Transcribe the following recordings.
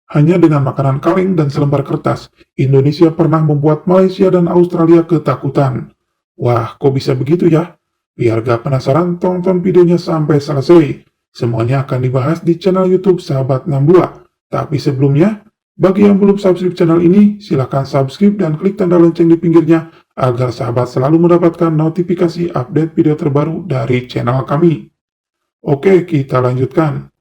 Hanya dengan makanan kaleng dan selembar kertas, Indonesia pernah membuat Malaysia dan Australia ketakutan. Wah, kok bisa begitu ya? Biar gak penasaran, tonton videonya sampai selesai. Semuanya akan dibahas di channel YouTube Sahabat 62. Tapi sebelumnya, bagi yang belum subscribe channel ini, silahkan subscribe dan klik tanda lonceng di pinggirnya agar sahabat selalu mendapatkan notifikasi update video terbaru dari channel kami. Oke, kita lanjutkan.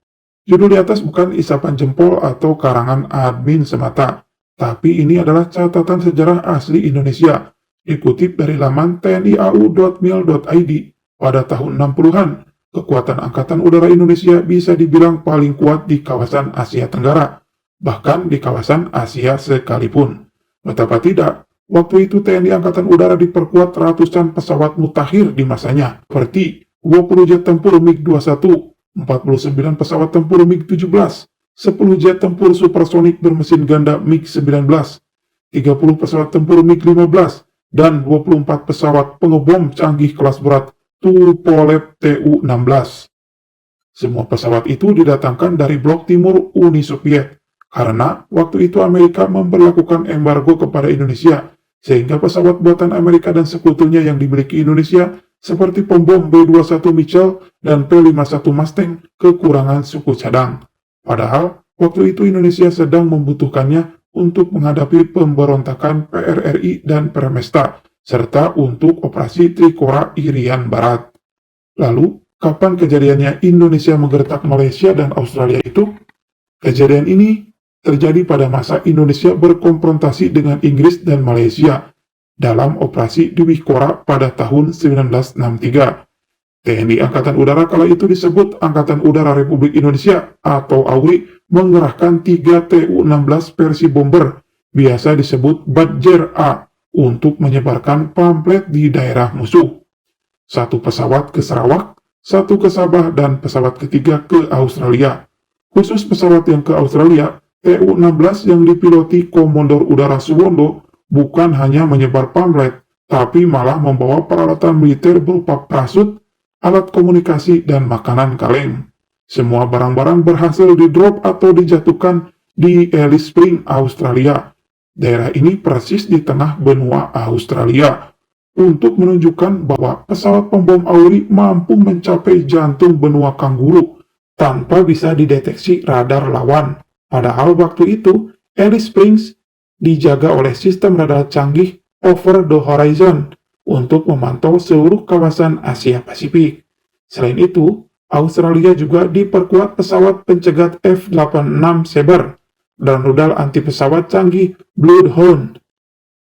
Judul di atas bukan isapan jempol atau karangan admin semata, tapi ini adalah catatan sejarah asli Indonesia, dikutip dari laman tniau.mil.id. Pada tahun 60-an, kekuatan Angkatan Udara Indonesia bisa dibilang paling kuat di kawasan Asia Tenggara, bahkan di kawasan Asia sekalipun. Betapa tidak, waktu itu TNI Angkatan Udara diperkuat ratusan pesawat mutakhir di masanya, seperti 20 jet tempur MiG-21, 49 pesawat tempur MiG-17, 10 jet tempur supersonik bermesin ganda MiG-19, 30 pesawat tempur MiG-15, dan 24 pesawat pengebom canggih kelas berat Tupolev Tu-16. Semua pesawat itu didatangkan dari blok timur Uni Soviet, karena waktu itu Amerika memberlakukan embargo kepada Indonesia, sehingga pesawat buatan Amerika dan sekutunya yang dimiliki Indonesia seperti pembom B-21 Mitchell dan P-51 Mustang kekurangan suku cadang. Padahal, waktu itu Indonesia sedang membutuhkannya untuk menghadapi pemberontakan PRRI dan Permesta, serta untuk operasi Trikora Irian Barat. Lalu, kapan kejadiannya Indonesia menggertak Malaysia dan Australia itu? Kejadian ini terjadi pada masa Indonesia berkonfrontasi dengan Inggris dan Malaysia dalam operasi Dwi Kora pada tahun 1963. TNI Angkatan Udara kala itu disebut Angkatan Udara Republik Indonesia atau AURI mengerahkan 3 Tu-16 versi bomber, biasa disebut Badger A, untuk menyebarkan pamflet di daerah musuh. Satu pesawat ke Sarawak, satu ke Sabah, dan pesawat ketiga ke Australia. Khusus pesawat yang ke Australia, Tu-16 yang dipiloti Komodor Udara Suwondo bukan hanya menyebar pamflet, tapi malah membawa peralatan militer berupa parasut, alat komunikasi, dan makanan kaleng. Semua barang-barang berhasil di-drop atau dijatuhkan di Alice Springs, Australia. Daerah ini persis di tengah benua Australia, untuk menunjukkan bahwa pesawat pembom AURI mampu mencapai jantung benua kanguru tanpa bisa dideteksi radar lawan. Padahal waktu itu, Alice Springs dijaga oleh sistem radar canggih over the horizon untuk memantau seluruh kawasan Asia Pasifik. Selain itu, Australia juga diperkuat pesawat pencegat F-86 Sabre dan rudal anti pesawat canggih Bloodhound.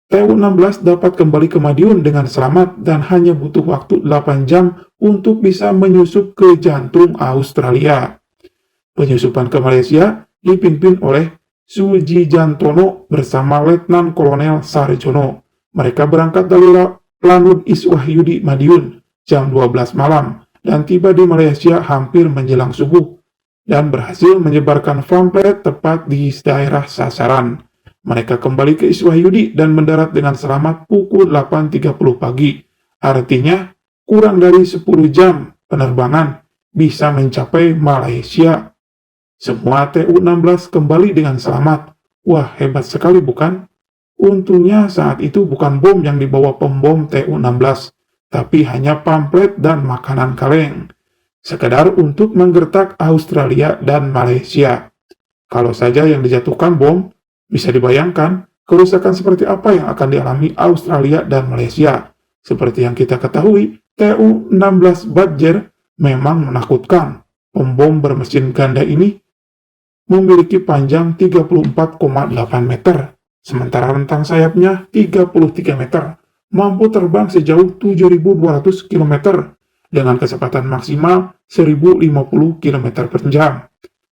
Tu-16 dapat kembali ke Madiun dengan selamat dan hanya butuh waktu 8 jam untuk bisa menyusup ke jantung Australia. Penyusupan ke Malaysia dipimpin oleh Suji Jantono bersama Letnan Kolonel Sarjono. Mereka berangkat dari Lanut Iswahyudi Madiun jam 12 malam dan tiba di Malaysia hampir menjelang subuh dan berhasil menyebarkan pamflet tepat di daerah sasaran. Mereka kembali ke Iswahyudi dan mendarat dengan selamat pukul 8.30 pagi. Artinya, kurang dari 10 jam penerbangan bisa mencapai Malaysia. Semua Tu-16 kembali dengan selamat. Wah, hebat sekali bukan? Untungnya saat itu bukan bom yang dibawa pembom Tu-16, tapi hanya pamflet dan makanan kaleng. Sekedar untuk menggertak Australia dan Malaysia. Kalau saja yang dijatuhkan bom, bisa dibayangkan kerusakan seperti apa yang akan dialami Australia dan Malaysia. Seperti yang kita ketahui, Tu-16 Badger memang menakutkan. Pembom bermesin ganda ini memiliki panjang 34,8 meter, sementara rentang sayapnya 33 meter, mampu terbang sejauh 7.200 km dengan kecepatan maksimal 1.050 km per jam.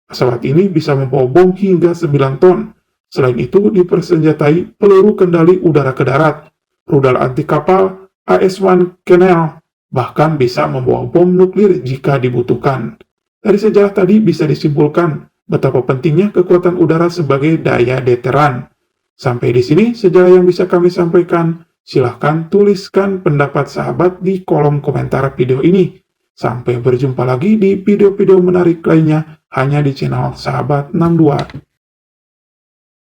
Pesawat ini bisa membawa bom hingga 9 ton. Selain itu, dipersenjatai peluru kendali udara ke darat, rudal anti kapal, AS-1 Canal, bahkan bisa membawa bom nuklir jika dibutuhkan. Dari sejarah tadi bisa disimpulkan betapa pentingnya kekuatan udara sebagai daya deteran. Sampai di sini sejarah yang bisa kami sampaikan. Silahkan tuliskan pendapat sahabat di kolom komentar video ini. Sampai berjumpa lagi di video-video menarik lainnya hanya di channel Sahabat 62.